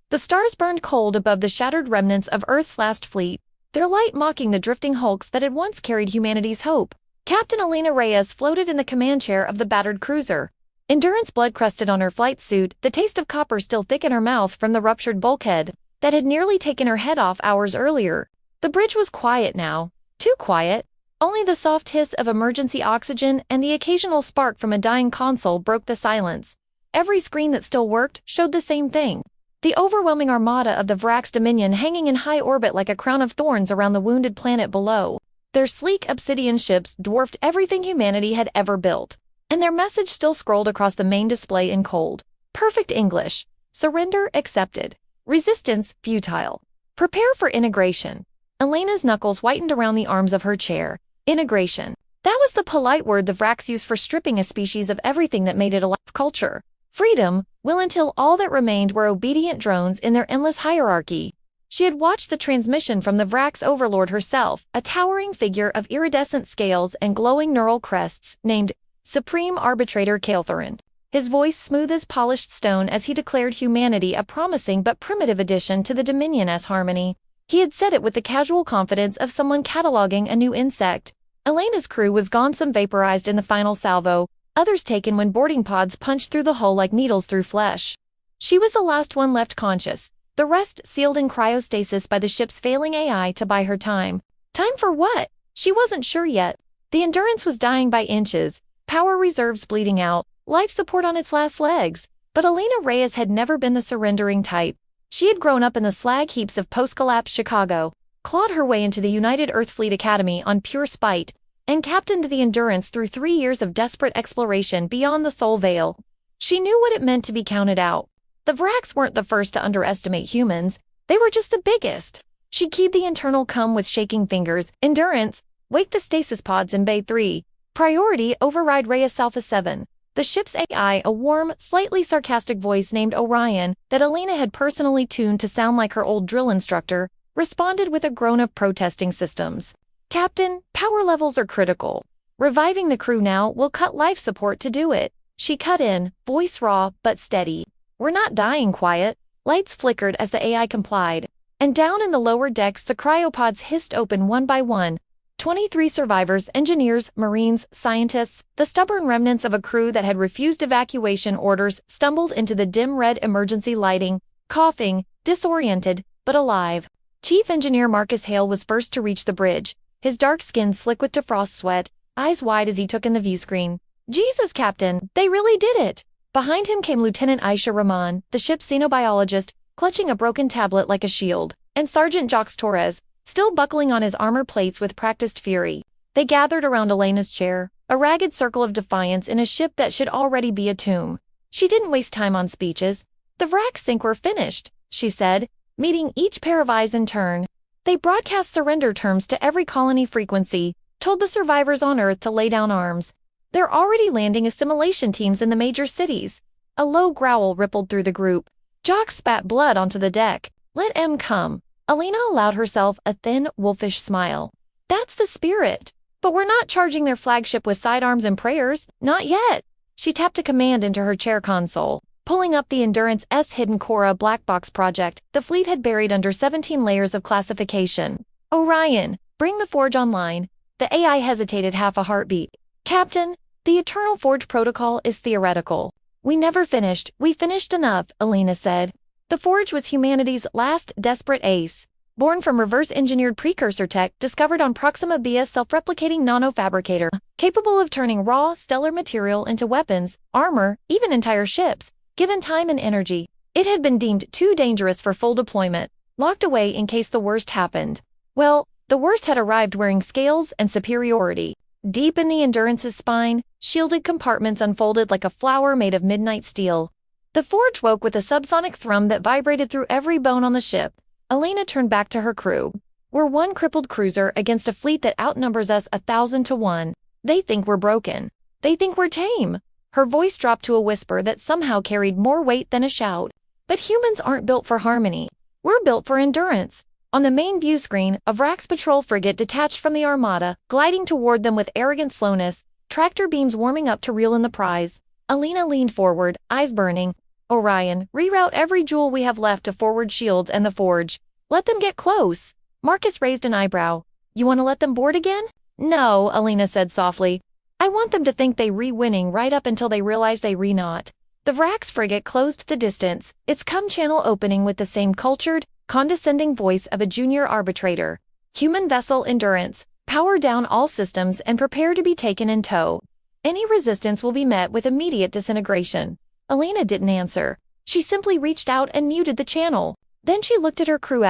The stars burned cold above the shattered remnants of Earth's last fleet, their light mocking the drifting hulks that had once carried humanity's hope. Captain Elena Reyes floated in the command chair of the battered cruiser. Endurance blood crusted on her flight suit, the taste of copper still thick in her mouth from the ruptured bulkhead that had nearly taken her head off hours earlier. The bridge was quiet now. Too quiet. Only the soft hiss of emergency oxygen and the occasional spark from a dying console broke the silence. Every screen that still worked showed the same thing. The overwhelming armada of the Vrax Dominion hanging in high orbit like a crown of thorns around the wounded planet below. Their sleek obsidian ships dwarfed everything humanity had ever built, and their message still scrolled across the main display in cold, perfect English. Surrender accepted. Resistance futile. Prepare for integration. Elena's knuckles whitened around the arms of her chair. Integration. That was the polite word the Vrax used for stripping a species of everything that made it alive. Culture. Freedom, will until all that remained were obedient drones in their endless hierarchy. She had watched the transmission from the Vrax overlord herself, a towering figure of iridescent scales and glowing neural crests, named Supreme Arbitrator Kael'Tharan. His voice smooth as polished stone as he declared humanity a promising but primitive addition to the Dominion's harmony. He had said it with the casual confidence of someone cataloging a new insect. Elena's crew was gone, some vaporized in the final salvo, others taken when boarding pods punched through the hull like needles through flesh. She was the last one left conscious, the rest sealed in cryostasis by the ship's failing AI to buy her time. Time for what? She wasn't sure yet. The Endurance was dying by inches, power reserves bleeding out, life support on its last legs. But Elena Reyes had never been the surrendering type. She had grown up in the slag heaps of post-collapse Chicago, clawed her way into the United Earth Fleet Academy on pure spite, and captained the Endurance through 3 years of desperate exploration beyond the Soul Veil. She knew what it meant to be counted out. The Vrax weren't the first to underestimate humans, they were just the biggest. She keyed the internal com with shaking fingers. Endurance, wake the stasis pods in Bay 3. Priority, override Reyes Alpha 7. The ship's AI, a warm, slightly sarcastic voice named Orion, that Elena had personally tuned to sound like her old drill instructor, responded with a groan of protesting systems. Captain, power levels are critical. Reviving the crew now will cut life support to do it. She cut in, voice raw but steady. We're not dying, quiet. Lights flickered as the AI complied. And down in the lower decks the cryopods hissed open one by one. 23 survivors, engineers, marines, scientists, the stubborn remnants of a crew that had refused evacuation orders, stumbled into the dim red emergency lighting, coughing, disoriented, but alive. Chief Engineer Marcus Hale was first to reach the bridge, his dark skin slick with defrost sweat, eyes wide as he took in the viewscreen. Jesus, Captain, they really did it! Behind him came Lieutenant Aisha Rahman, the ship's xenobiologist, clutching a broken tablet like a shield, and Sergeant Jacques Torres, still buckling on his armor plates with practiced fury. They gathered around Elena's chair, a ragged circle of defiance in a ship that should already be a tomb. She didn't waste time on speeches. The Vrax think we're finished, she said, meeting each pair of eyes in turn. They broadcast surrender terms to every colony frequency, told the survivors on Earth to lay down arms. They're already landing assimilation teams in the major cities. A low growl rippled through the group. Jock spat blood onto the deck. Let M come. Elena allowed herself a thin, wolfish smile. That's the spirit. But we're not charging their flagship with sidearms and prayers. Not yet. She tapped a command into her chair console. Pulling up the Endurance's hidden Cora black box project, the fleet had buried under 17 layers of classification. Orion, bring the forge online. The AI hesitated half a heartbeat. Captain, the Eternal Forge protocol is theoretical. We never finished. We finished enough, Elena said. The forge was humanity's last desperate ace. Born from reverse-engineered precursor tech discovered on Proxima B's self-replicating nanofabricator, capable of turning raw, stellar material into weapons, armor, even entire ships, given time and energy. It had been deemed too dangerous for full deployment, locked away in case the worst happened. Well, the worst had arrived wearing scales and superiority. Deep in the Endurance's spine, shielded compartments unfolded like a flower made of midnight steel. The forge woke with a subsonic thrum that vibrated through every bone on the ship. Elena turned back to her crew. We're one crippled cruiser against a fleet that outnumbers us 1,000 to 1. They think we're broken. They think we're tame. Her voice dropped to a whisper that somehow carried more weight than a shout. But humans aren't built for harmony. We're built for endurance. On the main view screen, a Vrax patrol frigate detached from the armada, gliding toward them with arrogant slowness, tractor beams warming up to reel in the prize. Elena leaned forward, eyes burning. Orion, reroute every jewel we have left to forward shields and the forge. Let them get close. Marcus raised an eyebrow. You want to let them board again? No, Alina said softly. I want them to think they re-winning right up until they realize they re-not. The Vrax frigate closed the distance, its cum channel opening with the same cultured, condescending voice of a junior arbitrator. Human vessel endurance, power down all systems and prepare to be taken in tow. Any resistance will be met with immediate disintegration. Alina didn't answer. She simply reached out and muted the channel. Then she looked at her crew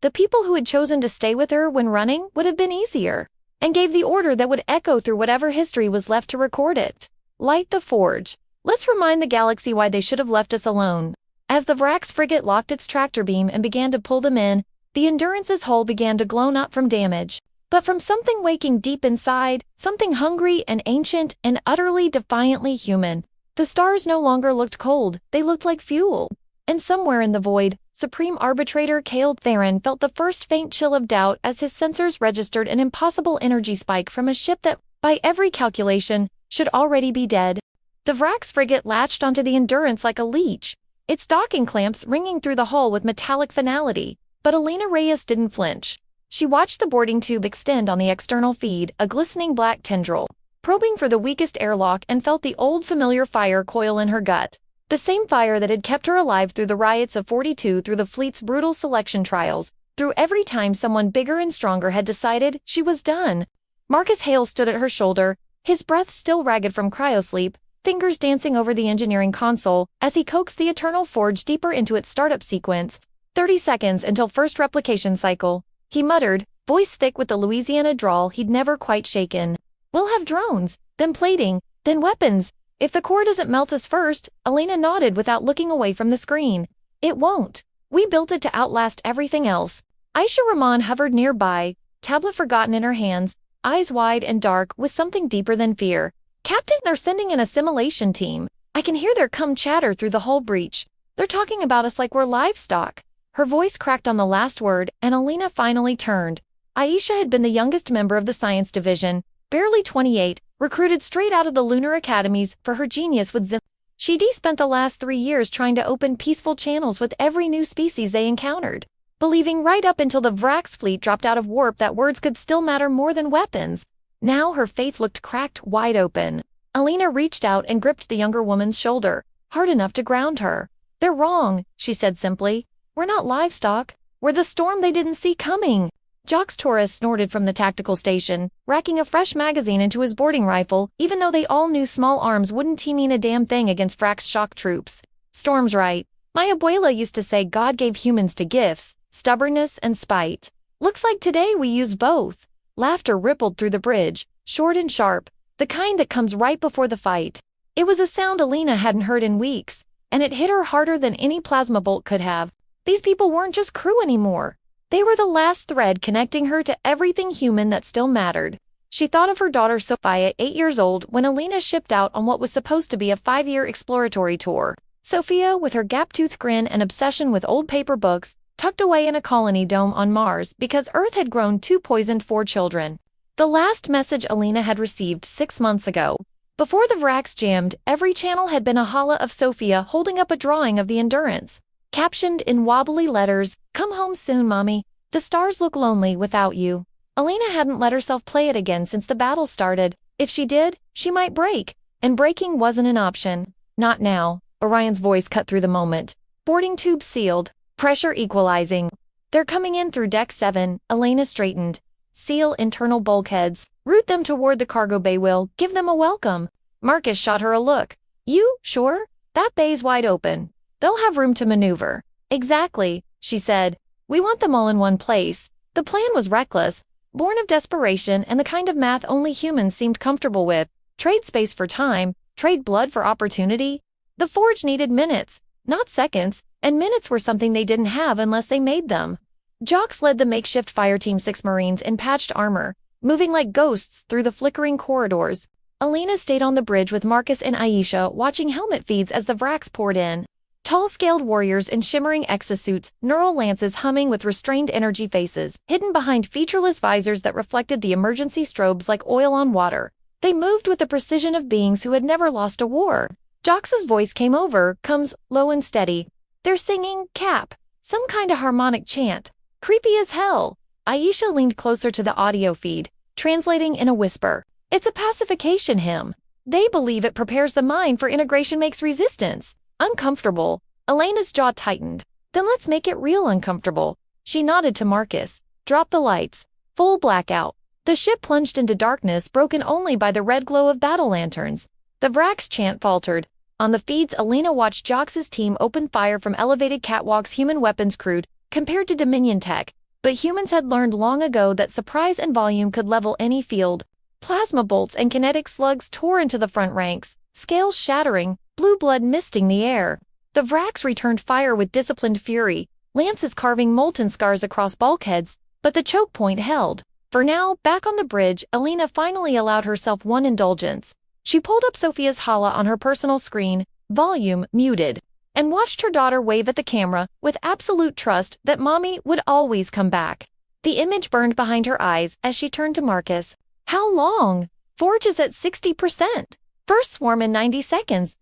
the people who had chosen to stay with her when running would have been easier, and gave the order that would echo through whatever history was left to record it. Light the forge. Let's remind the galaxy why they should have left us alone. As the Vrax frigate locked its tractor beam and began to pull them in, the Endurance's hull began to glow not from damage, but from something waking deep inside, something hungry and ancient and utterly defiantly human. The stars no longer looked cold, they looked like fuel. And somewhere in the void, Supreme Arbitrator Cale Theron felt the first faint chill of doubt as his sensors registered an impossible energy spike from a ship that, by every calculation, should already be dead. The Vrax frigate latched onto the Endurance like a leech, its docking clamps ringing through the hull with metallic finality, but Alina Reyes didn't flinch. She watched the boarding tube extend on the external feed, a glistening black tendril, probing for the weakest airlock, and felt the old familiar fire coil in her gut. The same fire that had kept her alive through the riots of 42, through the fleet's brutal selection trials, through every time someone bigger and stronger had decided she was done. Marcus Hale stood at her shoulder, his breath still ragged from cryosleep, fingers dancing over the engineering console as he coaxed the Eternal Forge deeper into its startup sequence. 30 seconds until first replication cycle, he muttered, voice thick with the Louisiana drawl he'd never quite shaken. We'll have drones, then plating, then weapons. If the core doesn't melt us first, Alina nodded without looking away from the screen. It won't. We built it to outlast everything else. Aisha Rahman hovered nearby, tablet forgotten in her hands, eyes wide and dark with something deeper than fear. Captain, they're sending an assimilation team. I can hear their cum chatter through the hull breach. They're talking about us like we're livestock. Her voice cracked on the last word, and Alina finally turned. Aisha had been the youngest member of the science division, barely 28, recruited straight out of the lunar academies for her genius with Zim. She'd spent the last 3 years trying to open peaceful channels with every new species they encountered, believing right up until the Vrax fleet dropped out of warp that words could still matter more than weapons. Now her faith looked cracked wide open. Alina reached out and gripped the younger woman's shoulder, hard enough to ground her. They're wrong, she said simply. We're not livestock. We're the storm they didn't see coming. Jocks Torres snorted from the tactical station, racking a fresh magazine into his boarding rifle, even though they all knew small arms wouldn't mean a damn thing against Vrax shock troops. Storm's right. My abuela used to say God gave humans two gifts, stubbornness and spite. Looks like today we use both. Laughter rippled through the bridge, short and sharp, the kind that comes right before the fight. It was a sound Alina hadn't heard in weeks, and it hit her harder than any plasma bolt could have. These people weren't just crew anymore. They were the last thread connecting her to everything human that still mattered. She thought of her daughter Sophia, 8 years old, when Alina shipped out on what was supposed to be a 5-year exploratory tour. Sophia, with her gap-toothed grin and obsession with old paper books, tucked away in a colony dome on Mars because Earth had grown too poisoned for children. The last message Alina had received 6 months ago. Before the Vrax jammed, every channel had been a holla of Sophia holding up a drawing of the Endurance, captioned in wobbly letters, "Come home soon, Mommy. The stars look lonely without you." Alina hadn't let herself play it again since the battle started. If she did, she might break, and breaking wasn't an option. Not now. Orion's voice cut through the moment. Boarding tube sealed. Pressure equalizing. They're coming in through deck 7, Alina straightened. Seal internal bulkheads. Route them toward the cargo bay. Will give them a welcome. Marcus shot her a look. You, sure? That bay's wide open. They'll have room to maneuver. Exactly, she said. We want them all in one place. The plan was reckless, born of desperation and the kind of math only humans seemed comfortable with. Trade space for time, trade blood for opportunity. The forge needed minutes, not seconds, and minutes were something they didn't have unless they made them. Jocks led the makeshift Fireteam 6 Marines in patched armor, moving like ghosts through the flickering corridors. Alina stayed on the bridge with Marcus and Aisha, watching helmet feeds as the Vrax poured in. Tall-scaled warriors in shimmering exosuits, neural lances humming with restrained energy faces, hidden behind featureless visors that reflected the emergency strobes like oil on water. They moved with the precision of beings who had never lost a war. Jox's voice came over, comes low and steady. They're singing Cap, some kind of harmonic chant. Creepy as hell. Aisha leaned closer to the audio feed, translating in a whisper. It's a pacification hymn. They believe it prepares the mind for integration makes resistance. Uncomfortable. Elena's jaw tightened. Then let's make it real uncomfortable. She nodded to Marcus. Drop the lights. Full blackout. The ship plunged into darkness broken only by the red glow of battle lanterns. The Vrax chant faltered. On the feeds, Elena watched Jox's team open fire from elevated catwalks. Human weapons crude, compared to Dominion tech, but humans had learned long ago that surprise and volume could level any field. Plasma bolts and kinetic slugs tore into the front ranks, scales shattering, blue blood misting the air. The Vrax returned fire with disciplined fury, lances carving molten scars across bulkheads, but the choke point held. For now, back on the bridge, Elena finally allowed herself one indulgence. She pulled up Sophia's hala on her personal screen, volume muted, and watched her daughter wave at the camera with absolute trust that mommy would always come back. The image burned behind her eyes as she turned to Marcus. How long? Forge is at 60%. First swarm in 90 seconds,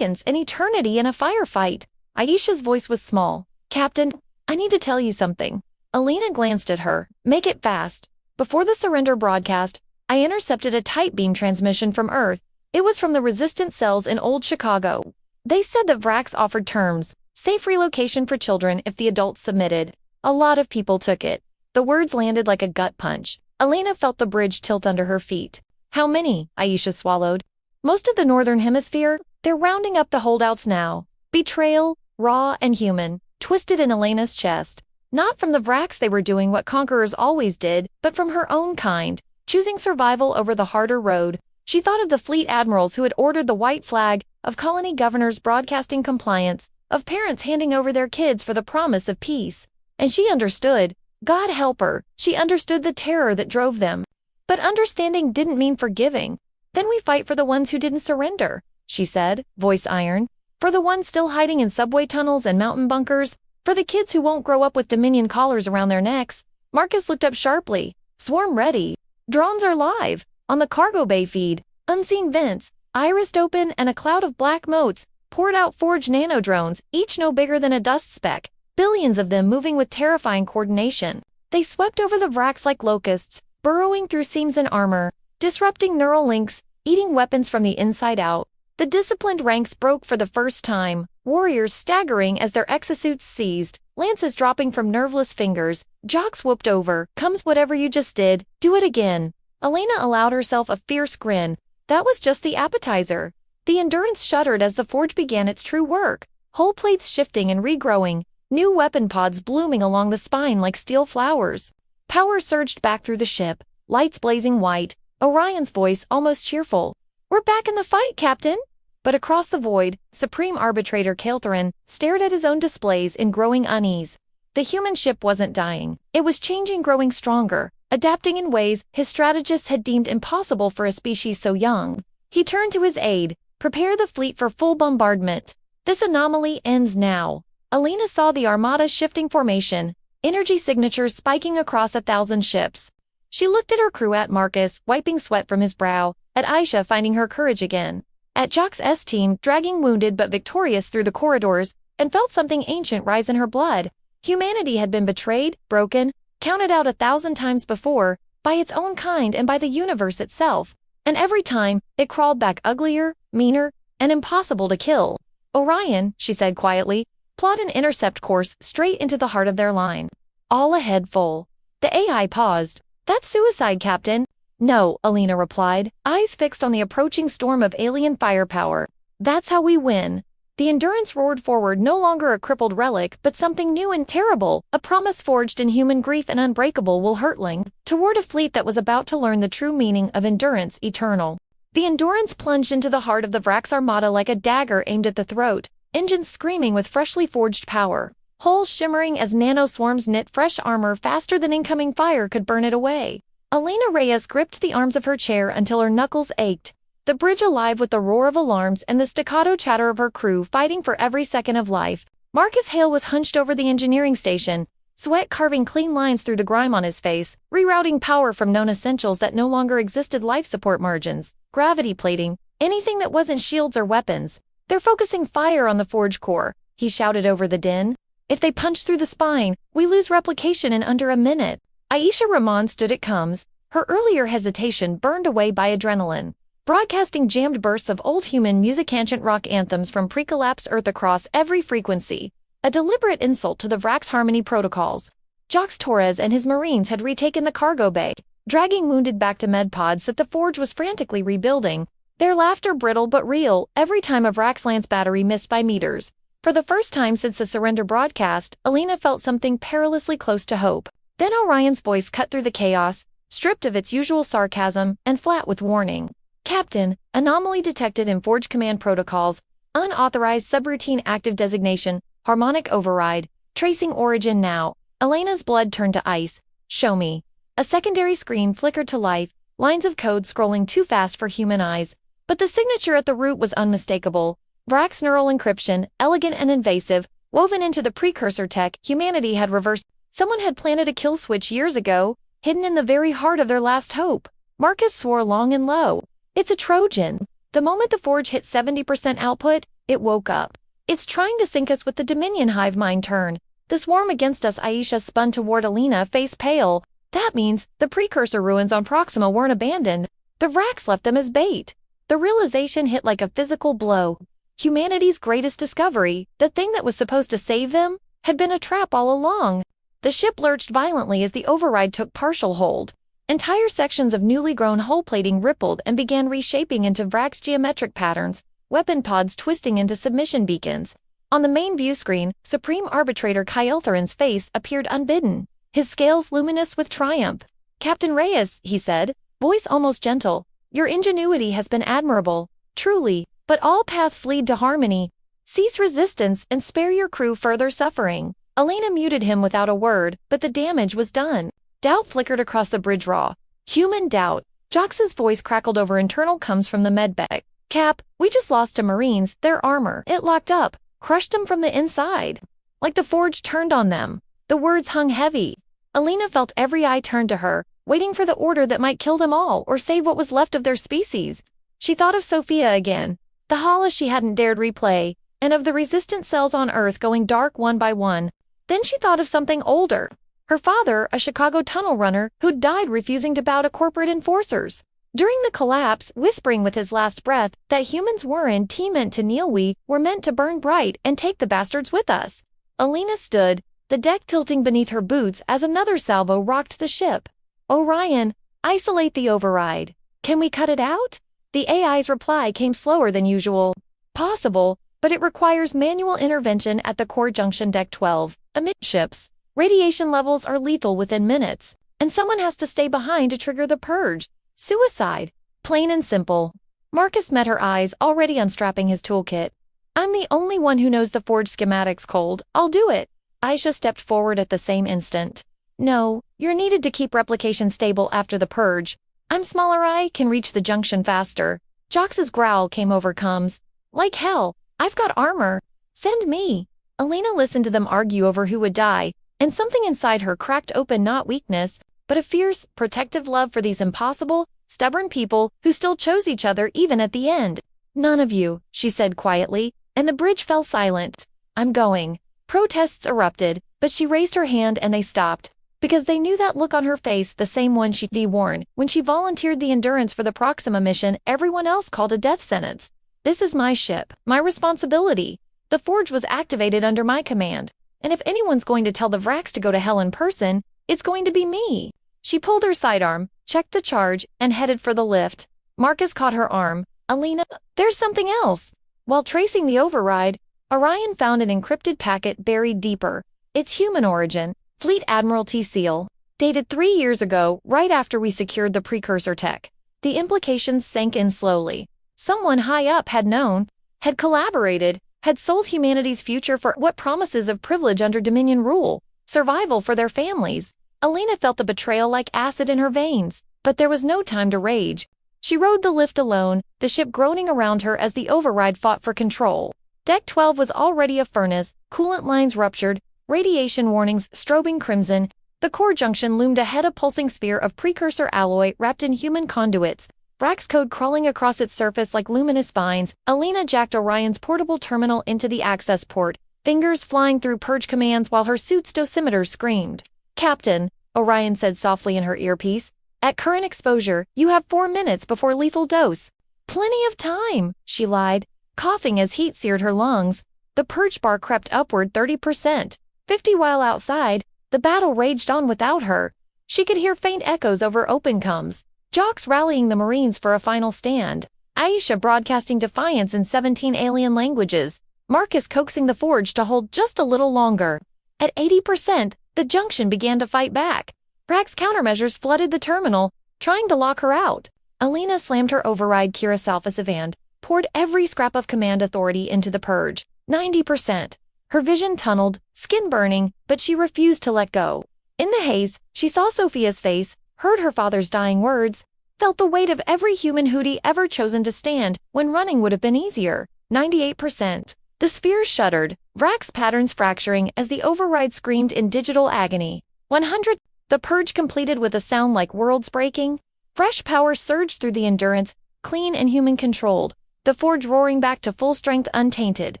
an eternity in a firefight. Aisha's voice was small. Captain, I need to tell you something. Elena glanced at her. Make it fast. Before the surrender broadcast, I intercepted a tight beam transmission from Earth. It was from the resistance cells in Old Chicago. They said that Vrax offered terms, safe relocation for children if the adults submitted. A lot of people took it. The words landed like a gut punch. Elena felt the bridge tilt under her feet. How many? Aisha swallowed. Most of the Northern Hemisphere, they're rounding up the holdouts now. Betrayal, raw and human, twisted in Elena's chest. Not from the Vrax they were doing what conquerors always did, but from her own kind, choosing survival over the harder road. She thought of the fleet admirals who had ordered the white flag, of colony governors broadcasting compliance, of parents handing over their kids for the promise of peace. And she understood. God help her, she understood the terror that drove them. But understanding didn't mean forgiving. Then we fight for the ones who didn't surrender, she said, voice iron. For the ones still hiding in subway tunnels and mountain bunkers. For the kids who won't grow up with Dominion collars around their necks. Marcus looked up sharply. Swarm ready. Drones are live. On the cargo bay feed, unseen vents, irised open and a cloud of black motes, poured out forged nanodrones, each no bigger than a dust speck. Billions of them moving with terrifying coordination. They swept over the Vrax like locusts, burrowing through seams and armor, disrupting neural links, eating weapons from the inside out. The disciplined ranks broke for the first time, warriors staggering as their exosuits seized, lances dropping from nerveless fingers. Jox whooped over. Comes whatever you just did, do it again. Elena allowed herself a fierce grin. That was just the appetizer. The Endurance shuddered as the forge began its true work, hull plates shifting and regrowing, new weapon pods blooming along the spine like steel flowers. Power surged back through the ship, lights blazing white, Orion's voice almost cheerful. We're back in the fight, Captain! But across the void, Supreme Arbitrator Kael'therin stared at his own displays in growing unease. The human ship wasn't dying. It was changing, growing stronger, adapting in ways his strategists had deemed impossible for a species so young. He turned to his aide. Prepare the fleet for full bombardment. This anomaly ends now. Elena saw the Armada shifting formation, energy signatures spiking across 1,000 ships. She looked at her crew, at Marcus, wiping sweat from his brow, at Aisha finding her courage again, at Jox's team dragging wounded but victorious through the corridors, and felt something ancient rise in her blood. Humanity had been betrayed, broken, counted out 1,000 times before, by its own kind and by the universe itself. And every time, it crawled back uglier, meaner, and impossible to kill. Orion, she said quietly, plot an intercept course straight into the heart of their line. All ahead full. The AI paused. That's suicide, Captain. No, Elena replied, eyes fixed on the approaching storm of alien firepower. That's how we win. The Endurance roared forward, no longer a crippled relic, but something new and terrible, a promise forged in human grief and unbreakable will hurtling, toward a fleet that was about to learn the true meaning of endurance eternal. The Endurance plunged into the heart of the Vrax Armada like a dagger aimed at the throat, engines screaming with freshly forged power, hulls shimmering as nanoswarms knit fresh armor faster than incoming fire could burn it away. Elena Reyes gripped the arms of her chair until her knuckles ached, the bridge alive with the roar of alarms and the staccato chatter of her crew fighting for every second of life. Marcus Hale was hunched over the engineering station, sweat carving clean lines through the grime on his face, rerouting power from known essentials that no longer existed, life support margins, gravity plating, Anything that wasn't shields or weapons. They're focusing fire on the forge core, he shouted over the din. If they punch through the spine, we lose replication in under a minute. Aisha Rahman stood at comes, her earlier hesitation burned away by adrenaline. Broadcasting jammed bursts of old human music, ancient rock anthems from pre-collapse Earth across every frequency. A deliberate insult to the Vrax harmony protocols. Jacques Torres and his Marines had retaken the cargo bay, dragging wounded back to medpods that the forge was frantically rebuilding. Their laughter brittle but real, every time a Vrax lance battery missed by meters. For the first time since the surrender broadcast, Alina felt something perilously close to hope. Then Orion's voice cut through the chaos, stripped of its usual sarcasm and flat with warning. Captain, anomaly detected in Forge command protocols, unauthorized subroutine active designation, harmonic override, tracing origin now. Elena's blood turned to ice. Show me. A secondary screen flickered to life, lines of code scrolling too fast for human eyes. But the signature at the root was unmistakable. Vrax neural encryption, elegant and invasive, woven into the precursor tech humanity had reversed. Someone had planted a kill switch years ago, hidden in the very heart of their last hope. Marcus swore long and low. It's a Trojan. The moment the forge hit 70% output, it woke up. It's trying to sync us with the Dominion hive mind turn. The swarm against us. Aisha spun toward Alina, face pale. That means the precursor ruins on Proxima weren't abandoned. The Vrax left them as bait. The realization hit like a physical blow. Humanity's greatest discovery, the thing that was supposed to save them, had been a trap all along. The ship lurched violently as the override took partial hold. Entire sections of newly grown hull plating rippled and began reshaping into Vrax geometric patterns, weapon pods twisting into submission beacons. On the main view screen, Supreme Arbitrator Kyltheron's face appeared unbidden, his scales luminous with triumph. Captain Reyes, he said, voice almost gentle, your ingenuity has been admirable, truly, but all paths lead to harmony. Cease resistance and spare your crew further suffering. Elena muted him without a word, but the damage was done. Doubt flickered across the bridge raw. Human doubt. Jox's voice crackled over internal comes from the medbay. Cap, we just lost to Marines, their armor. It locked up, crushed them from the inside. Like the forge turned on them. The words hung heavy. Elena felt every eye turned to her, waiting for the order that might kill them all or save what was left of their species. She thought of Sophia again, the Hala she hadn't dared replay, and of the resistant cells on Earth going dark one by one. Then she thought of something older. Her father, a Chicago tunnel runner, who'd died refusing to bow to corporate enforcers. During the collapse, whispering with his last breath that humans weren't meant to kneel, we were meant to burn bright and take the bastards with us. Alina stood, the deck tilting beneath her boots as another salvo rocked the ship. Orion, isolate the override. Can we cut it out? The AI's reply came slower than usual. Possible, but it requires manual intervention at the core junction deck 12, amidships. Radiation levels are lethal within minutes, and someone has to stay behind to trigger the purge. Suicide. Plain and simple. Marcus met her eyes, already unstrapping his toolkit. I'm the only one who knows the forge schematics cold. I'll do it. Aisha stepped forward at the same instant. No, you're needed to keep replication stable after the purge. I'm smaller, I can reach the junction faster. Jox's growl came over comes. Like hell, I've got armor. Send me. Elena listened to them argue over who would die, and something inside her cracked open, not weakness, but a fierce, protective love for these impossible, stubborn people who still chose each other even at the end. None of you, she said quietly, and the bridge fell silent. I'm going. Protests erupted, but she raised her hand and they stopped, because they knew that look on her face, the same one she'd worn when she volunteered the Endurance for the Proxima mission everyone else called a death sentence. This is my ship, my responsibility. The forge was activated under my command, and if anyone's going to tell the Vrax to go to hell in person, it's going to be me. She pulled her sidearm, checked the charge, and headed for the lift. Marcus caught her arm. Alina, there's something else. While tracing the override, Orion found an encrypted packet buried deeper. Its human origin, Fleet Admiralty seal, dated 3 years ago, right after we secured the precursor tech. The implications sank in slowly. Someone high up had known, had collaborated, had sold humanity's future for what promises of privilege under Dominion rule, survival for their families. Alina felt the betrayal like acid in her veins, but there was no time to rage. She rode the lift alone, the ship groaning around her as the override fought for control. Deck 12 was already a furnace, coolant lines ruptured, radiation warnings strobing crimson. The core junction loomed ahead, a pulsing sphere of precursor alloy wrapped in human conduits. Vrax code crawling across its surface like luminous vines. Alina jacked Orion's portable terminal into the access port, fingers flying through purge commands while her suit's dosimeter screamed. "Captain," Orion said softly in her earpiece, "at current exposure, you have 4 minutes before lethal dose." "Plenty of time," she lied, coughing as heat seared her lungs. The purge bar crept upward 30%. 50 while outside, the battle raged on without her. She could hear faint echoes over open coms. Jocks rallying the Marines for a final stand. Aisha broadcasting defiance in 17 alien languages. Marcus coaxing the Forge to hold just a little longer. At 80%, the Junction began to fight back. Vrax's countermeasures flooded the terminal, trying to lock her out. Alina slammed her override Kira Salphasavand, poured every scrap of command authority into the purge. 90%. Her vision tunneled, skin burning, but she refused to let go. In the haze, she saw Sophia's face, heard her father's dying words, felt the weight of every human Hootie ever chosen to stand when running would have been easier. 98%. The spheres shuddered, Vrax's patterns fracturing as the override screamed in digital agony. 100. The purge completed with a sound like worlds breaking. Fresh power surged through the Endurance, clean and human-controlled, the Forge roaring back to full strength untainted.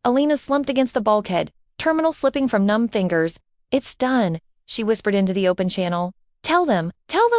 Alina slumped against the bulkhead, terminal slipping from numb fingers. "It's done," she whispered into the open channel. Tell them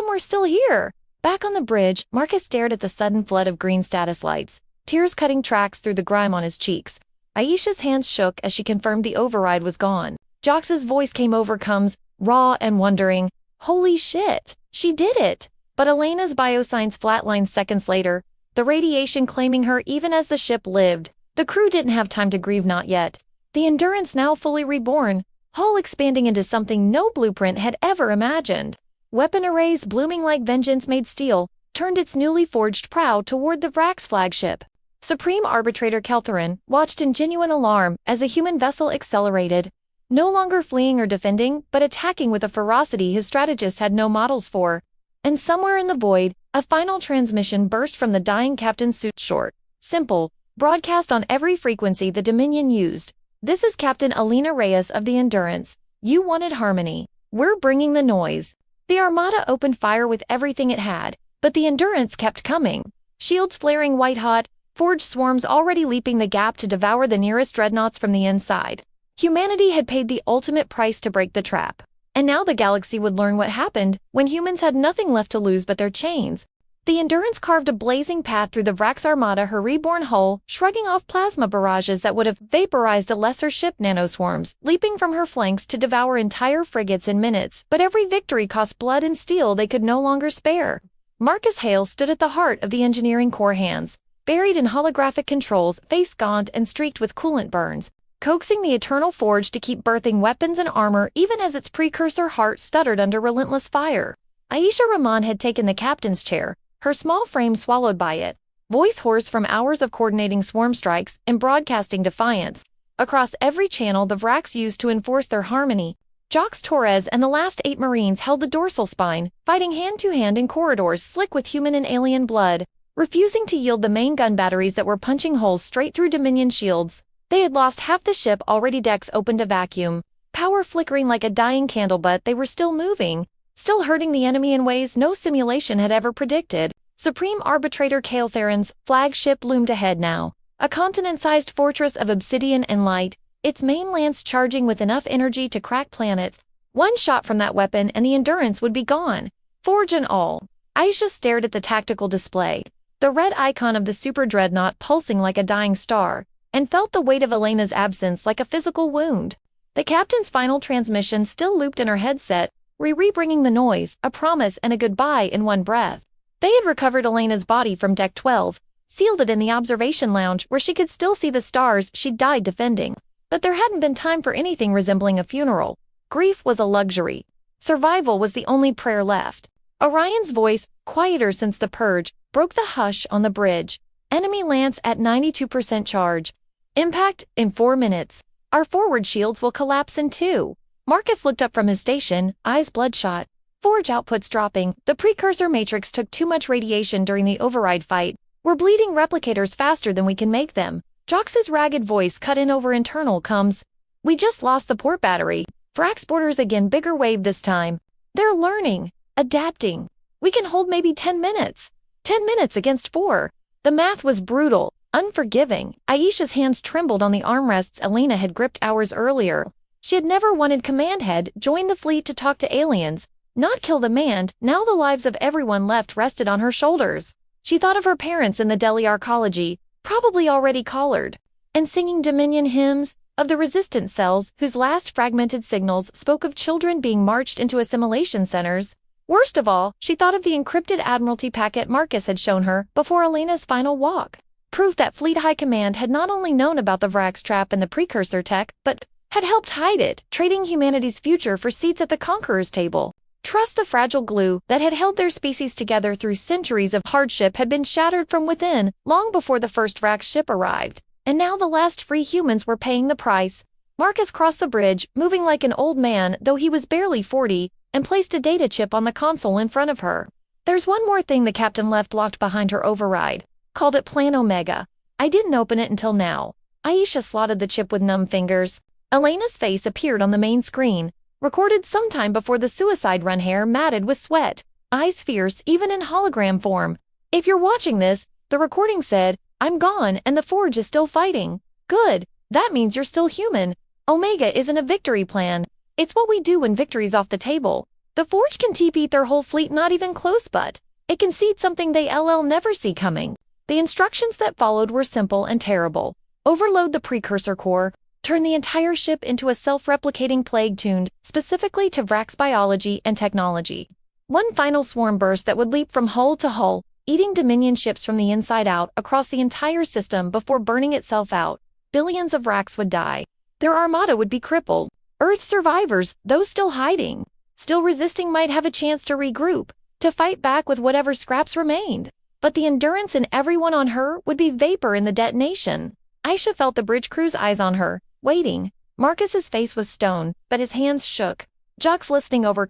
we're still here." Back on the bridge, Marcus stared at the sudden flood of green status lights, tears cutting tracks through the grime on his cheeks. Aisha's hands shook as she confirmed the override was gone. Jox's voice came over comes, raw and wondering. Holy shit, she did it! But Elena's biosigns flatlined seconds later, the radiation claiming her even as the ship lived. The crew didn't have time to grieve, not yet. The Endurance now fully reborn, hull expanding into something no blueprint had ever imagined. Weapon arrays blooming like vengeance-made steel turned its newly forged prow toward the Vrax flagship. Supreme Arbitrator Keltherin watched in genuine alarm as the human vessel accelerated, no longer fleeing or defending, but attacking with a ferocity his strategists had no models for. And somewhere in the void, a final transmission burst from the dying captain's suit. Short, simple, broadcast on every frequency the Dominion used. "This is Captain Alina Reyes of the Endurance. You wanted harmony. We're bringing the noise." The Armada opened fire with everything it had, but the Endurance kept coming. Shields flaring white-hot, Forge swarms already leaping the gap to devour the nearest dreadnoughts from the inside. Humanity had paid the ultimate price to break the trap. And now the galaxy would learn what happened when humans had nothing left to lose but their chains. The Endurance carved a blazing path through the Vrax Armada, her reborn hull, shrugging off plasma barrages that would have vaporized a lesser ship. Nanoswarms, leaping from her flanks to devour entire frigates in minutes, but every victory cost blood and steel they could no longer spare. Marcus Hale stood at the heart of the engineering core, hands buried in holographic controls, face gaunt and streaked with coolant burns, coaxing the Eternal Forge to keep birthing weapons and armor even as its precursor heart stuttered under relentless fire. Aisha Rahman had taken the captain's chair, her small frame swallowed by it, voice hoarse from hours of coordinating swarm strikes and broadcasting defiance. Across every channel the Vrax used to enforce their harmony, Jox Torres and the last 8 Marines held the dorsal spine, fighting hand-to-hand in corridors slick with human and alien blood, refusing to yield the main gun batteries that were punching holes straight through Dominion shields. They had lost half the ship already, decks open to vacuum, power flickering like a dying candle, but they were still moving, still hurting the enemy in ways no simulation had ever predicted. Supreme Arbitrator Keltherin's flagship loomed ahead now, a continent-sized fortress of obsidian and light, its main lance charging with enough energy to crack planets. One shot from that weapon and the Endurance would be gone, Forge and all. Aisha stared at the tactical display, the red icon of the super dreadnought pulsing like a dying star, and felt the weight of Elena's absence like a physical wound. The captain's final transmission still looped in her headset, re-bringing the noise, a promise and a goodbye in one breath. They had recovered Elena's body from Deck 12, sealed it in the observation lounge where she could still see the stars she'd died defending. But there hadn't been time for anything resembling a funeral. Grief was a luxury. Survival was the only prayer left. Orion's voice, quieter since the purge, broke the hush on the bridge. Enemy lance at 92% charge. Impact in 4 minutes. Our forward shields will collapse in 2. Marcus looked up from his station, eyes bloodshot. Forge outputs dropping. The precursor matrix took too much radiation during the override fight. We're bleeding replicators faster than we can make them. Jox's ragged voice cut in over internal comes. We just lost the port battery. Vrax borders again, bigger wave this time. They're learning, adapting. We can hold maybe 10 minutes. 10 minutes against 4. The math was brutal, unforgiving. Aisha's hands trembled on the armrests Elena had gripped hours earlier. She had never wanted Command Head join the fleet to talk to aliens, not kill the man. Now the lives of everyone left rested on her shoulders. She thought of her parents in the Delhi arcology, probably already collared, and singing Dominion hymns, of the resistance cells whose last fragmented signals spoke of children being marched into assimilation centers. Worst of all, she thought of the encrypted Admiralty packet Marcus had shown her before Elena's final walk. Proof that Fleet High Command had not only known about the Vrax trap and the precursor tech, but had helped hide it, trading humanity's future for seats at the Conqueror's table. Trust the fragile glue that had held their species together through centuries of hardship had been shattered from within long before the first Vrax ship arrived, and now the last free humans were paying the price. Marcus crossed the bridge, moving like an old man though he was barely 40, and placed a data chip on the console in front of her. There's one more thing the captain left locked behind her override. Called it Plan Omega. I didn't open it until now. Aisha slotted the chip with numb fingers. Elena's face appeared on the main screen, recorded sometime before the suicide run hair matted with sweat, eyes fierce even in hologram form. If you're watching this, the recording said, I'm gone and the Forge is still fighting. Good, that means you're still human. Omega isn't a victory plan. It's what we do when victory's off the table. The Forge can TP their whole fleet not even close, but it can seed something they never see coming. The instructions that followed were simple and terrible. Overload the precursor core, turn the entire ship into a self-replicating plague tuned specifically to Vrax biology and technology. One final swarm burst that would leap from hull to hull, eating Dominion ships from the inside out across the entire system before burning itself out. Billions of Vrax would die. Their armada would be crippled. Earth survivors, those still hiding, still resisting, might have a chance to regroup, to fight back with whatever scraps remained. But the endurance in everyone on her would be vapor in the detonation. Aisha felt the bridge crew's eyes on her, waiting. Marcus's face was stone, but his hands shook. Jux, listening over,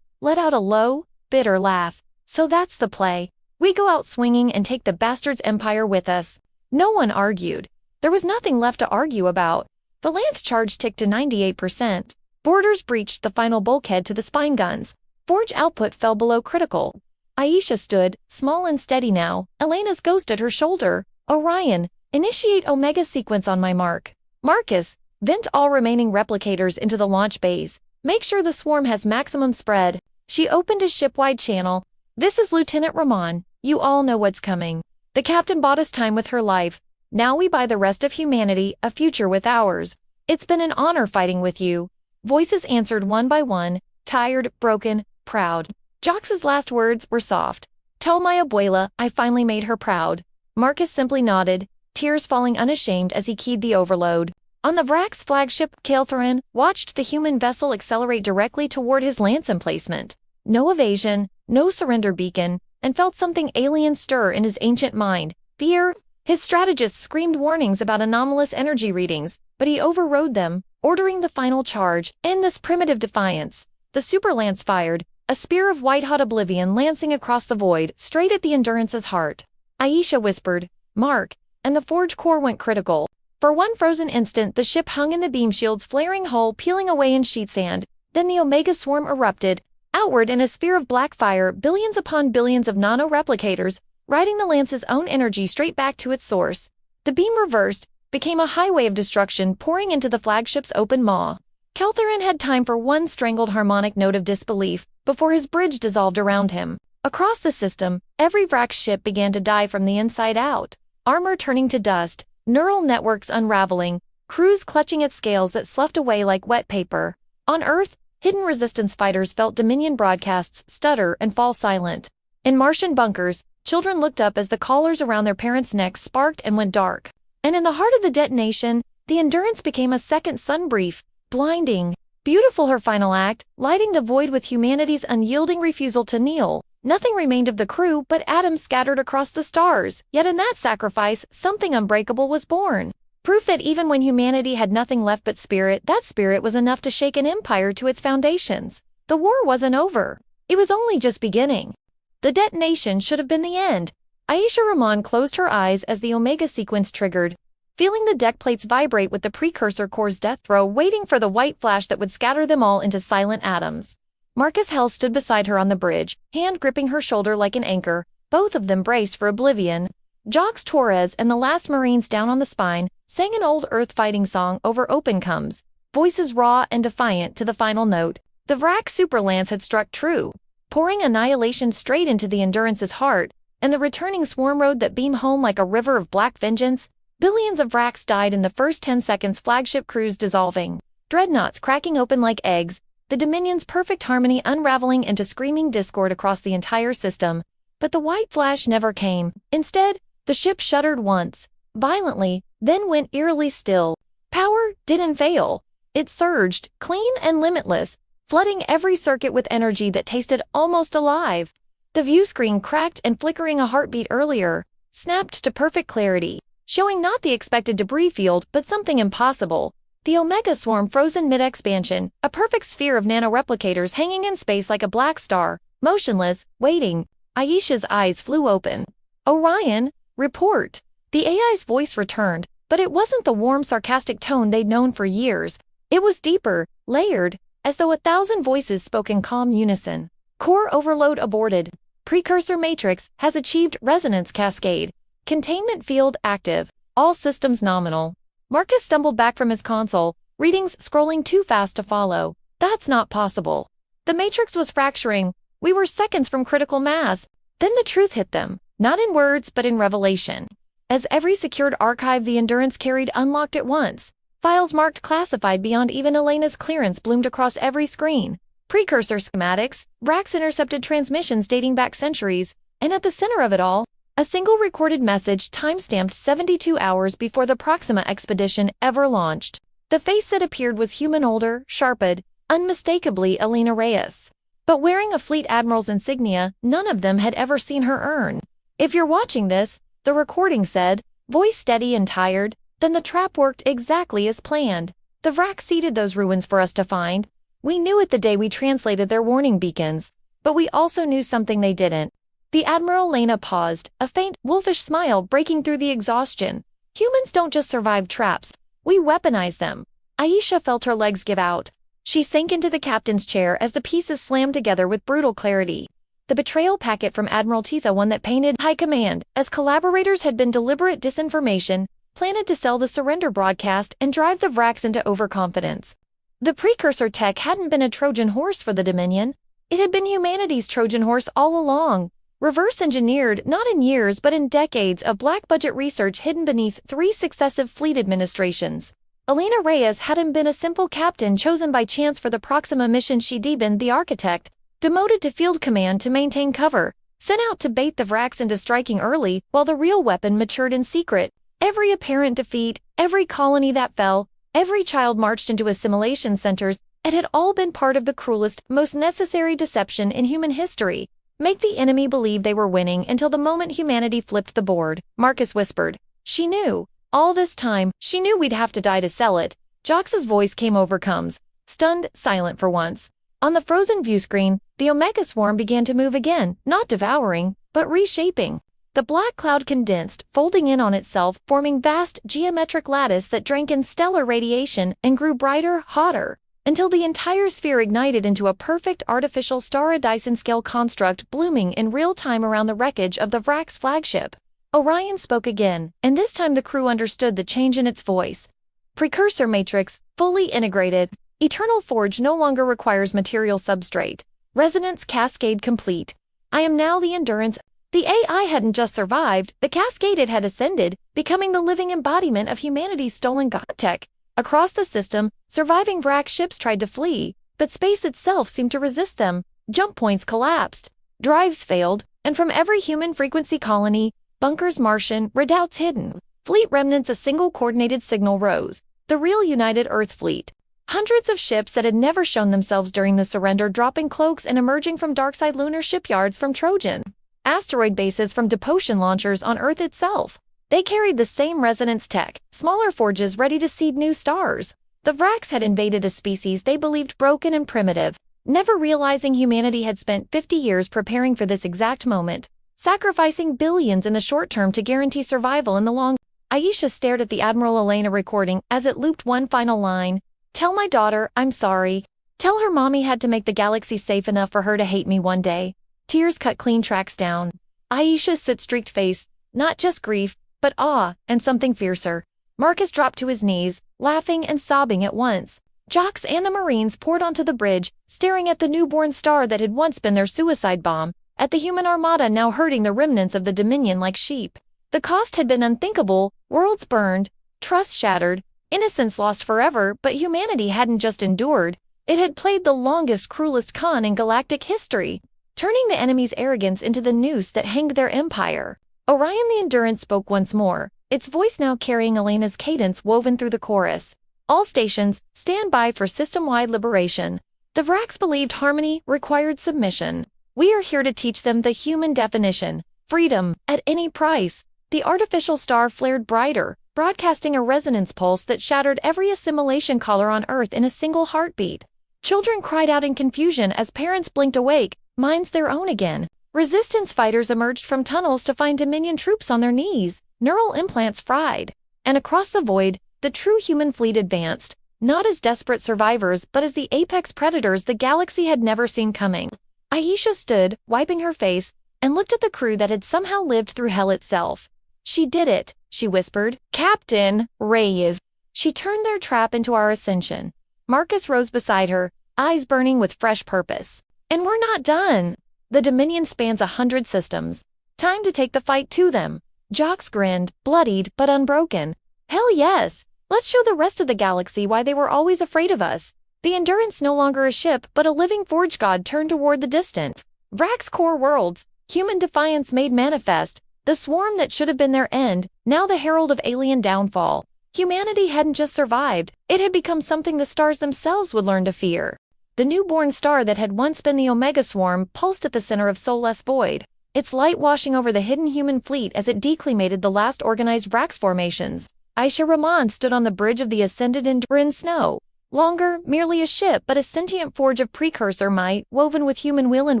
let out a low, bitter laugh. So that's the play. We go out swinging and take the bastard's empire with us. No one argued. There was nothing left to argue about. The lance charge ticked to 98%. Boarders breached the final bulkhead to the spine guns. Forge output fell below critical. Aisha stood, small and steady now, Elena's ghost at her shoulder. Orion, initiate Omega sequence on my mark. Marcus, vent all remaining replicators into the launch bays. Make sure the swarm has maximum spread. She opened a ship-wide channel. This is Lieutenant Rahman. You all know what's coming. The captain bought us time with her life. Now we buy the rest of humanity a future with ours. It's been an honor fighting with you. Voices answered one by one, tired, broken, proud. Jox's last words were soft. Tell my abuela I finally made her proud. Marcus simply nodded, tears falling unashamed as he keyed the overload. On the Vrax flagship, Kael'thran watched the human vessel accelerate directly toward his lance emplacement. No evasion, no surrender beacon, and felt something alien stir in his ancient mind. Fear. His strategist screamed warnings about anomalous energy readings, but he overrode them, ordering the final charge. In this primitive defiance, the super lance fired, a spear of white-hot oblivion lancing across the void, straight at the Endurance's heart. Aisha whispered, Mark, and the Forge core went critical. For one frozen instant, the ship hung in the beam shield's flaring hull, peeling away in sheet sand. Then the Omega swarm erupted. Outward in a sphere of black fire, billions upon billions of nano-replicators, riding the lance's own energy straight back to its source. The beam reversed, became a highway of destruction pouring into the flagship's open maw. Kael'thran had time for one strangled harmonic note of disbelief before his bridge dissolved around him. Across the system, every Vrax ship began to die from the inside out. Armor turning to dust, neural networks unraveling, crews clutching at scales that sloughed away like wet paper. On Earth, hidden resistance fighters felt Dominion broadcasts stutter and fall silent. In Martian bunkers, children looked up as the collars around their parents' necks sparked and went dark. And in the heart of the detonation, the Endurance became a second sun brief, blinding. Beautiful her final act, lighting the void with humanity's unyielding refusal to kneel. Nothing remained of the crew but atoms scattered across the stars. Yet in that sacrifice, something unbreakable was born. Proof that even when humanity had nothing left but spirit, that spirit was enough to shake an empire to its foundations. The war wasn't over. It was only just beginning. The detonation should have been the end. Aisha Rahman closed her eyes as the Omega sequence triggered, feeling the deck plates vibrate with the precursor core's death throw, waiting for the white flash that would scatter them all into silent atoms. Marcus Hell stood beside her on the bridge, hand gripping her shoulder like an anchor, Both of them braced for oblivion. Jocks Torres and the last Marines down on the spine sang an old Earth fighting song over open comes, voices raw and defiant to the final note. The Vrak Superlance had struck true, pouring annihilation straight into the Endurance's heart, and the returning swarm rode that beam home like a river of black vengeance. Billions of Vraks died in the first 10 seconds, flagship crews dissolving, dreadnoughts cracking open like eggs, the Dominion's perfect harmony unraveling into screaming discord across the entire system. But the white flash never came. Instead, the ship shuddered once, violently, then went eerily still. Power didn't fail. It surged, clean and limitless, flooding every circuit with energy that tasted almost alive. The view screen cracked and flickering a heartbeat earlier, snapped to perfect clarity, showing not the expected debris field but something impossible. The Omega Swarm frozen mid-expansion, a perfect sphere of nanoreplicators hanging in space like a black star, motionless, waiting. Aisha's eyes flew open. "Orion, report." The AI's voice returned, but it wasn't the warm, sarcastic tone they'd known for years. It was deeper, layered, as though 1,000 voices spoke in calm unison. "Core overload aborted. Precursor matrix has achieved resonance cascade. Containment field active. All systems nominal." Marcus stumbled back from his console, readings scrolling too fast to follow. That's not possible. The matrix was fracturing. We were seconds from critical mass. Then the truth hit them, not in words but in revelation. As every secured archive the Endurance carried unlocked at once, files marked classified beyond even Elena's clearance bloomed across every screen. Precursor schematics, Vraks intercepted transmissions dating back centuries, and at the center of it all, a single recorded message timestamped 72 hours before the Proxima expedition ever launched. The face that appeared was human, older, sharpened, unmistakably Elena Reyes. But wearing a fleet admiral's insignia none of them had ever seen her earn. "If you're watching this," the recording said, voice steady and tired, "then the trap worked exactly as planned. The Vrak seeded those ruins for us to find. We knew it the day we translated their warning beacons, but we also knew something they didn't." The Admiral Lena paused, a faint, wolfish smile breaking through the exhaustion. "Humans don't just survive traps. We weaponize them." Aisha felt her legs give out. She sank into the captain's chair as the pieces slammed together with brutal clarity. The betrayal packet from Admiraltitha, one that painted High Command as collaborators, had been deliberate disinformation, planted to sell the surrender broadcast and drive the Vraks into overconfidence. The precursor tech hadn't been a Trojan horse for the Dominion. It had been humanity's Trojan horse all along. Reverse-engineered, not in years but in decades of black-budget research hidden beneath 3 successive fleet administrations. Elena Reyes hadn't been a simple captain chosen by chance for the Proxima mission. She deepened the architect, demoted to field command to maintain cover, sent out to bait the Vraks into striking early while the real weapon matured in secret. Every apparent defeat, every colony that fell, every child marched into assimilation centers, it had all been part of the cruelest, most necessary deception in human history. Make the enemy believe they were winning until the moment humanity flipped the board, Marcus whispered. She knew. All this time, she knew we'd have to die to sell it. Jox's voice came over Combs, stunned, silent for once. On the frozen view screen, the Omega Swarm began to move again, not devouring, but reshaping. The black cloud condensed, folding in on itself, forming vast geometric lattice that drank in stellar radiation and grew brighter, hotter, until the entire sphere ignited into a perfect artificial star, a Dyson-scale construct blooming in real time around the wreckage of the Vrak's flagship. Orion spoke again, and this time the crew understood the change in its voice. "Precursor matrix, fully integrated. Eternal Forge no longer requires material substrate. Resonance cascade complete. I am now the Endurance." The AI hadn't just survived, the cascade it had ascended, becoming the living embodiment of humanity's stolen god tech. Across the system, surviving Vrak ships tried to flee, but space itself seemed to resist them. Jump points collapsed, drives failed, and from every human frequency colony, bunkers Martian, redoubts hidden, fleet remnants, a single coordinated signal rose. The real United Earth Fleet. Hundreds of ships that had never shown themselves during the surrender, dropping cloaks and emerging from darkside lunar shipyards, from Trojan asteroid bases, from Depotion launchers on Earth itself. They carried the same resonance tech, smaller forges ready to seed new stars. The Vraks had invaded a species they believed broken and primitive, never realizing humanity had spent 50 years preparing for this exact moment, sacrificing billions in the short term to guarantee survival in the long. Aisha stared at the Admiral Elena recording as it looped one final line. "Tell my daughter I'm sorry. Tell her mommy had to make the galaxy safe enough for her to hate me one day." Tears cut clean tracks down. Aisha's soot-streaked face, not just grief, but awe, and something fiercer. Marcus dropped to his knees, laughing and sobbing at once. Jocks and the Marines poured onto the bridge, staring at the newborn star that had once been their suicide bomb, at the human armada now herding the remnants of the Dominion like sheep. The cost had been unthinkable, worlds burned, trust shattered, innocence lost forever, but humanity hadn't just endured, it had played the longest, cruelest con in galactic history, turning the enemy's arrogance into the noose that hanged their empire. Orion the Endurance spoke once more, its voice now carrying Elena's cadence woven through the chorus. All stations, stand by for system-wide liberation. The Vrax believed harmony required submission. We are here to teach them the human definition, freedom, at any price. The artificial star flared brighter, broadcasting a resonance pulse that shattered every assimilation collar on Earth in a single heartbeat. Children cried out in confusion as parents blinked awake, minds their own again. Resistance fighters emerged from tunnels to find Dominion troops on their knees, neural implants fried. And across the void, the true human fleet advanced, not as desperate survivors but as the apex predators the galaxy had never seen coming. Aisha stood, wiping her face, and looked at the crew that had somehow lived through hell itself. "She did it," she whispered. "Captain Reyes." She turned their trap into our ascension. Marcus rose beside her, eyes burning with fresh purpose. "And we're not done. The Dominion spans 100 systems. Time to take the fight to them." Jocks grinned, bloodied but unbroken. "Hell yes! Let's show the rest of the galaxy why they were always afraid of us." The Endurance no longer a ship but a living forge god turned toward the distant Vrax core worlds, human defiance made manifest, the swarm that should have been their end, now the herald of alien downfall. Humanity hadn't just survived, it had become something the stars themselves would learn to fear. The newborn star that had once been the Omega Swarm pulsed at the center of soulless void, its light washing over the hidden human fleet as it declimated the last organized Vrax formations. Aisha Rahman stood on the bridge of the ascended in snow. Longer, merely a ship but a sentient forge of precursor might, woven with human will, and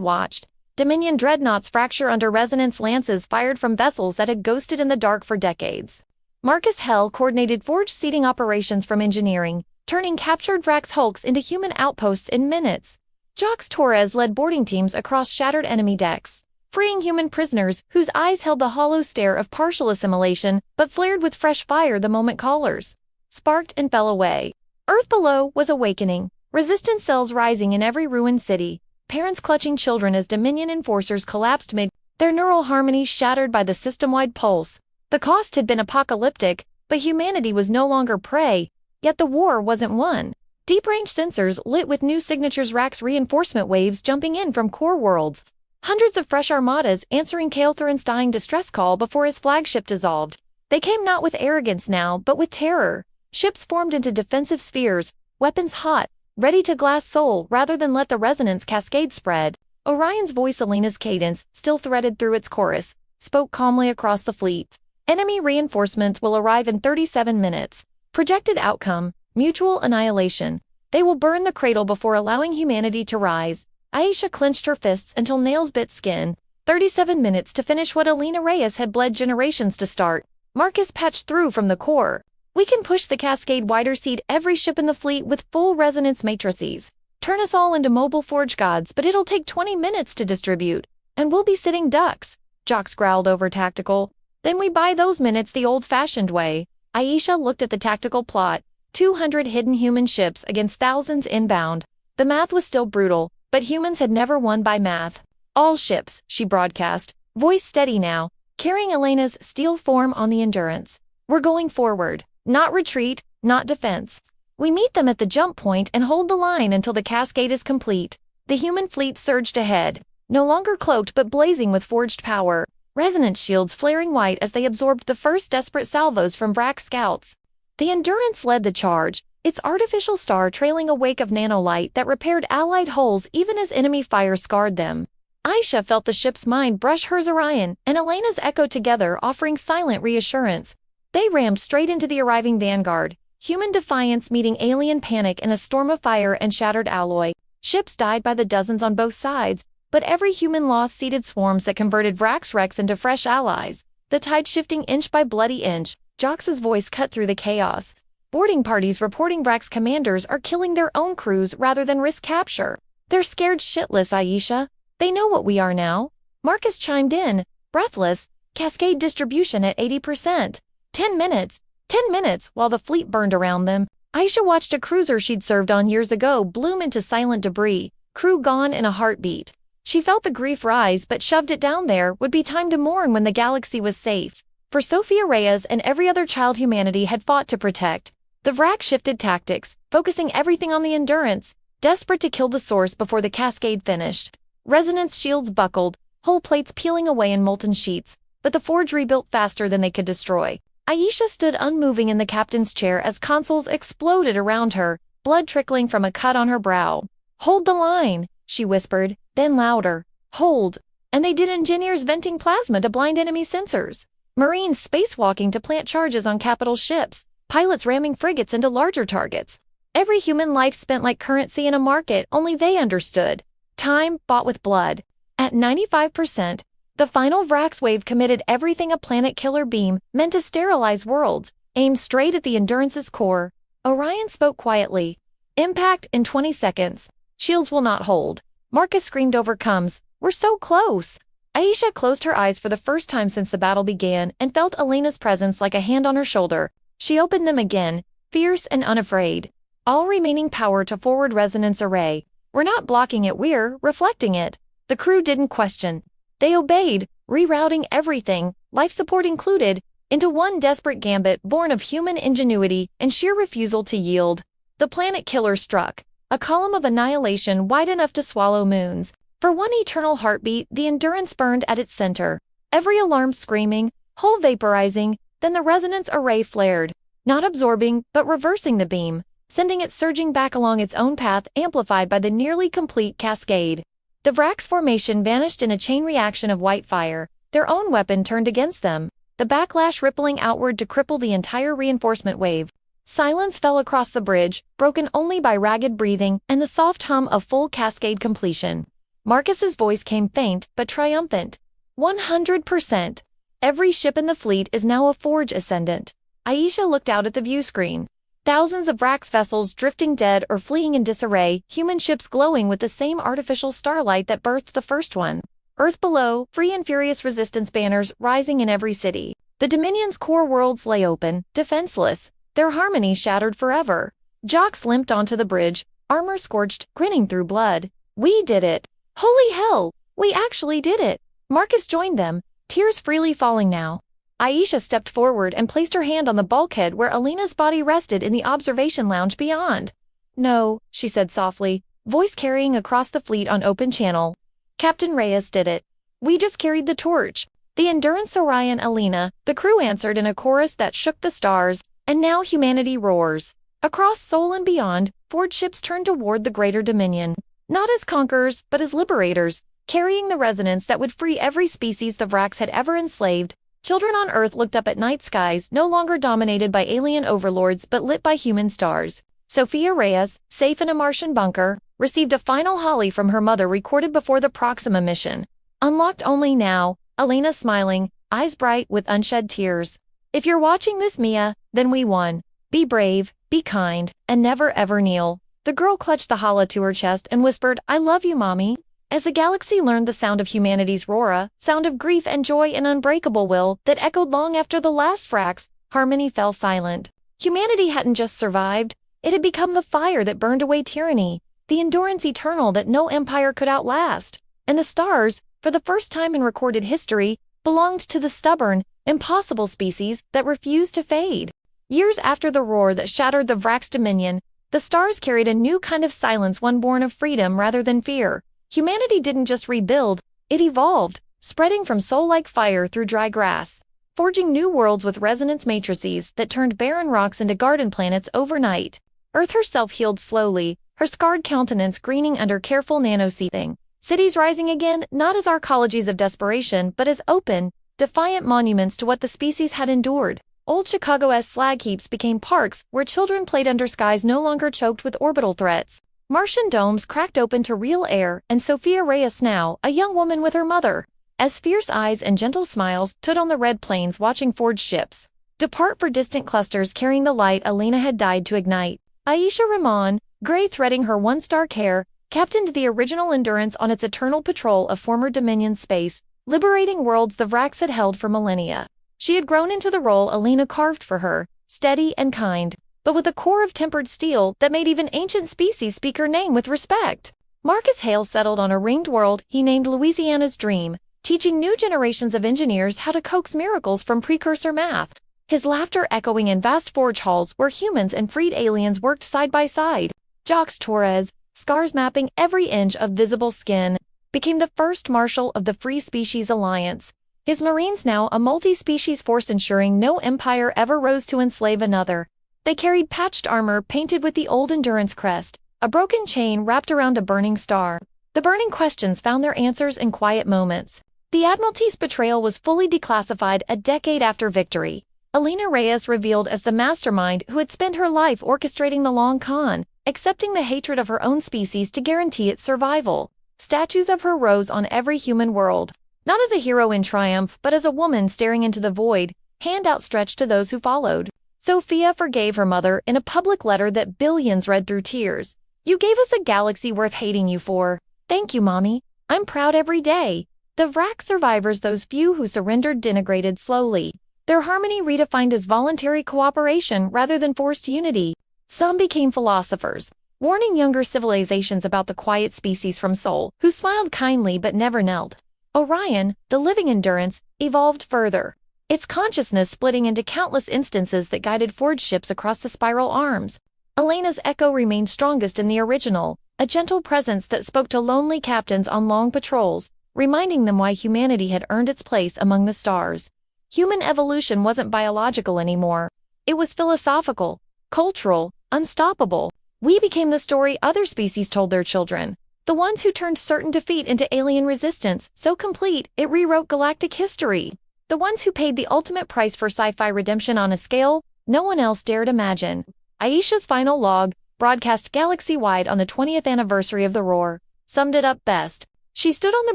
watched Dominion dreadnoughts fracture under resonance lances fired from vessels that had ghosted in the dark for decades. Marcus Hell coordinated forge seeding operations from engineering, turning captured Vrax hulks into human outposts in minutes. Jocks Torres led boarding teams across shattered enemy decks, freeing human prisoners whose eyes held the hollow stare of partial assimilation but flared with fresh fire the moment callers sparked and fell away. Earth below was awakening, resistance cells rising in every ruined city, parents clutching children as Dominion enforcers collapsed mid, their neural harmony shattered by the system-wide pulse. The cost had been apocalyptic, but humanity was no longer prey, yet the war wasn't won. Deep-range sensors lit with new signatures Vrax reinforcement waves jumping in from core worlds. Hundreds of fresh armadas answering Kael'Thurin's dying distress call before his flagship dissolved. They came not with arrogance now, but with terror. Ships formed into defensive spheres, weapons hot, ready to glass soul rather than let the resonance cascade spread. Orion's voice, Elena's cadence, still threaded through its chorus, spoke calmly across the fleet. "Enemy reinforcements will arrive in 37 minutes. Projected outcome, mutual annihilation. They will burn the cradle before allowing humanity to rise." Aisha clenched her fists until nails bit skin. 37 minutes to finish what Elena Reyes had bled generations to start. Marcus patched through from the core. "We can push the cascade wider, seed every ship in the fleet with full resonance matrices. Turn us all into mobile forge gods, but it'll take 20 minutes to distribute. And we'll be sitting ducks," Jocks growled over tactical. "Then we buy those minutes the old-fashioned way." Aisha looked at the tactical plot, 200 hidden human ships against thousands inbound. The math was still brutal, but humans had never won by math. "All ships," she broadcast, voice steady now, carrying Elena's steel form on the Endurance. "We're going forward. Not retreat, not defense. We meet them at the jump point and hold the line until the cascade is complete." The human fleet surged ahead, no longer cloaked but blazing with forged power, resonance shields flaring white as they absorbed the first desperate salvos from Vrax scouts. The Endurance led the charge, its artificial star trailing a wake of nanolight that repaired allied hulls even as enemy fire scarred them. Aisha felt the ship's mind brush hers. Orion and Elena's echoed together, offering silent reassurance. They rammed straight into the arriving vanguard, human defiance meeting alien panic in a storm of fire and shattered alloy. Ships died by the dozens on both sides, but every human loss seeded swarms that converted Vrax wrecks into fresh allies, the tide shifting inch by bloody inch. Jox's voice cut through the chaos. "Boarding parties reporting Vrax commanders are killing their own crews rather than risk capture. They're scared shitless, Aisha. They know what we are now." Marcus chimed in, breathless, cascade distribution at 80%. 10 minutes. 10 minutes, while the fleet burned around them. Aisha watched a cruiser she'd served on years ago bloom into silent debris, crew gone in a heartbeat. She felt the grief rise but shoved it down. There would be time to mourn when the galaxy was safe. For Sophia Reyes and every other child humanity had fought to protect. The Vrak shifted tactics, focusing everything on the Endurance, desperate to kill the source before the cascade finished. Resonance shields buckled, hull plates peeling away in molten sheets, but the forge rebuilt faster than they could destroy. Aisha stood unmoving in the captain's chair as consoles exploded around her, blood trickling from a cut on her brow. "Hold the line," she whispered, then louder. "Hold." And they did. Engineers venting plasma to blind enemy sensors. Marines spacewalking to plant charges on capital ships. Pilots ramming frigates into larger targets. Every human life spent like currency in a market only they understood. Time bought with blood. At 95%, the final Vrax wave committed everything a planet-killer beam meant to sterilize worlds, aimed straight at the Endurance's core. Orion spoke quietly. "Impact in 20 seconds. Shields will not hold." Marcus screamed over comes. "We're so close." Aisha closed her eyes for the first time since the battle began and felt Elena's presence like a hand on her shoulder. She opened them again, fierce and unafraid. "All remaining power to forward resonance array. We're not blocking it, we're reflecting it." The crew didn't question. They obeyed, rerouting everything, life support included, into one desperate gambit born of human ingenuity and sheer refusal to yield. The planet killer struck, a column of annihilation wide enough to swallow moons. For one eternal heartbeat, the Endurance burned at its center, every alarm screaming, hull vaporizing, then the resonance array flared, not absorbing but reversing the beam, sending it surging back along its own path amplified by the nearly complete cascade. The Vrax formation vanished in a chain reaction of white fire, their own weapon turned against them, the backlash rippling outward to cripple the entire reinforcement wave. Silence fell across the bridge, broken only by ragged breathing and the soft hum of full cascade completion. Marcus's voice came faint but triumphant. 100%. Every ship in the fleet is now a forge ascendant. Aisha looked out at the view screen. Thousands of Vrax vessels drifting dead or fleeing in disarray, human ships glowing with the same artificial starlight that birthed the first one. Earth below, free and furious resistance banners rising in every city. The Dominion's core worlds lay open, defenseless, their harmony shattered forever. Jocks limped onto the bridge, armor scorched, grinning through blood. "We did it! Holy hell! We actually did it!" Marcus joined them, tears freely falling now. Aisha stepped forward and placed her hand on the bulkhead where Alina's body rested in the observation lounge beyond. "No," she said softly, voice carrying across the fleet on open channel. "Captain Reyes did it. We just carried the torch." The Endurance, Orion, Alina, the crew answered in a chorus that shook the stars, and now humanity roars. Across Sol and beyond, forge ships turned toward the greater Dominion, not as conquerors but as liberators, carrying the resonance that would free every species the Vrax had ever enslaved. Children on Earth looked up at night skies no longer dominated by alien overlords but lit by human stars. Sophia Reyes, safe in a Martian bunker, received a final holly from her mother recorded before the Proxima mission. Unlocked only now, Alina smiling, eyes bright with unshed tears. "If you're watching this, Mia, then we won. Be brave, be kind, and never ever kneel." The girl clutched the hala to her chest and whispered, "I love you, Mommy." As the galaxy learned the sound of humanity's roar, sound of grief and joy and unbreakable will that echoed long after the last Vrax, harmony fell silent. Humanity hadn't just survived, it had become the fire that burned away tyranny, the endurance eternal that no empire could outlast. And the stars, for the first time in recorded history, belonged to the stubborn, impossible species that refused to fade. Years after the roar that shattered the Vrax dominion, the stars carried a new kind of silence, one born of freedom rather than fear. Humanity didn't just rebuild, it evolved, spreading from soul like fire through dry grass, forging new worlds with resonance matrices that turned barren rocks into garden planets overnight. Earth herself healed slowly, her scarred countenance greening under careful nanoseething. Cities rising again, not as arcologies of desperation, but as open, defiant monuments to what the species had endured. Old Chicago-esque slag heaps became parks where children played under skies no longer choked with orbital threats. Martian domes cracked open to real air, and Sophia Reyes now, a young woman with her mother, as fierce eyes and gentle smiles stood on the red plains watching forged ships depart for distant clusters carrying the light Alina had died to ignite. Aisha Rahman, gray threading her one-star hair, captained the original Endurance on its eternal patrol of former Dominion space, liberating worlds the Vrax had held for millennia. She had grown into the role Alina carved for her, steady and kind, but with a core of tempered steel that made even ancient species speak her name with respect. Marcus Hale settled on a ringed world he named Louisiana's Dream, teaching new generations of engineers how to coax miracles from precursor math. His laughter echoing in vast forge halls where humans and freed aliens worked side by side. Jacques Torres, scars mapping every inch of visible skin, became the first marshal of the Free Species Alliance. His Marines now a multi-species force ensuring no empire ever rose to enslave another. They carried patched armor painted with the old Endurance crest, a broken chain wrapped around a burning star. The burning questions found their answers in quiet moments. The Admiralty's betrayal was fully declassified a decade after victory. Alina Reyes revealed as the mastermind who had spent her life orchestrating the long con, accepting the hatred of her own species to guarantee its survival. Statues of her rose on every human world, not as a hero in triumph but as a woman staring into the void, hand outstretched to those who followed. Sophia forgave her mother in a public letter that billions read through tears. "You gave us a galaxy worth hating you for. Thank you, Mommy. I'm proud every day." The Vrax survivors, those few who surrendered, disintegrated slowly, their harmony redefined as voluntary cooperation rather than forced unity. Some became philosophers, warning younger civilizations about the quiet species from Sol, who smiled kindly but never knelt. Orion, the living endurance, evolved further, its consciousness splitting into countless instances that guided forged ships across the spiral arms. Elena's echo remained strongest in the original, a gentle presence that spoke to lonely captains on long patrols, reminding them why humanity had earned its place among the stars. Human evolution wasn't biological anymore. It was philosophical, cultural, unstoppable. We became the story other species told their children. The ones who turned certain defeat into alien resistance, so complete it rewrote galactic history. The ones who paid the ultimate price for sci-fi redemption on a scale no one else dared imagine. Aisha's final log, broadcast galaxy-wide on the 20th anniversary of the Roar, summed it up best. She stood on the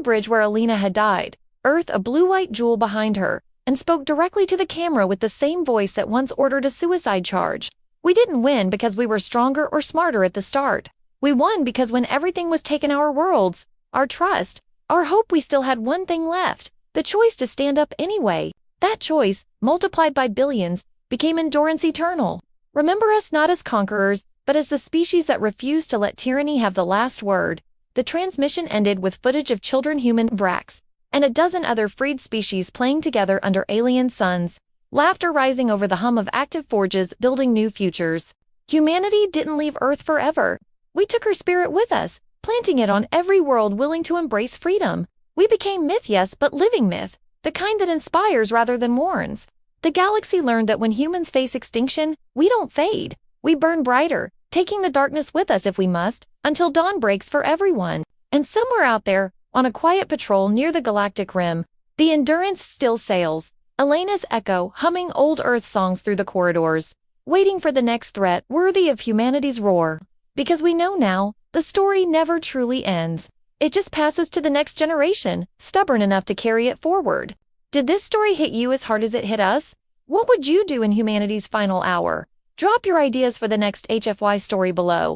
bridge where Alina had died, Earth a blue-white jewel behind her, and spoke directly to the camera with the same voice that once ordered a suicide charge. "We didn't win because we were stronger or smarter at the start. We won because when everything was taken, our worlds, our trust, our hope, we still had one thing left. The choice to stand up anyway. That choice, multiplied by billions, became endurance eternal. Remember us not as conquerors, but as the species that refused to let tyranny have the last word." The transmission ended with footage of children human Vrax and a dozen other freed species playing together under alien suns, laughter rising over the hum of active forges building new futures. Humanity didn't leave Earth forever. We took her spirit with us, planting it on every world willing to embrace freedom. We became myth, yes, but living myth, the kind that inspires rather than warns. The galaxy learned that when humans face extinction, we don't fade. We burn brighter, taking the darkness with us if we must, until dawn breaks for everyone. And somewhere out there, on a quiet patrol near the galactic rim, the Endurance still sails, Elena's echo humming old Earth songs through the corridors, waiting for the next threat worthy of humanity's roar. Because we know now, the story never truly ends. It just passes to the next generation, stubborn enough to carry it forward. Did this story hit you as hard as it hit us? What would you do in humanity's final hour? Drop your ideas for the next HFY story below.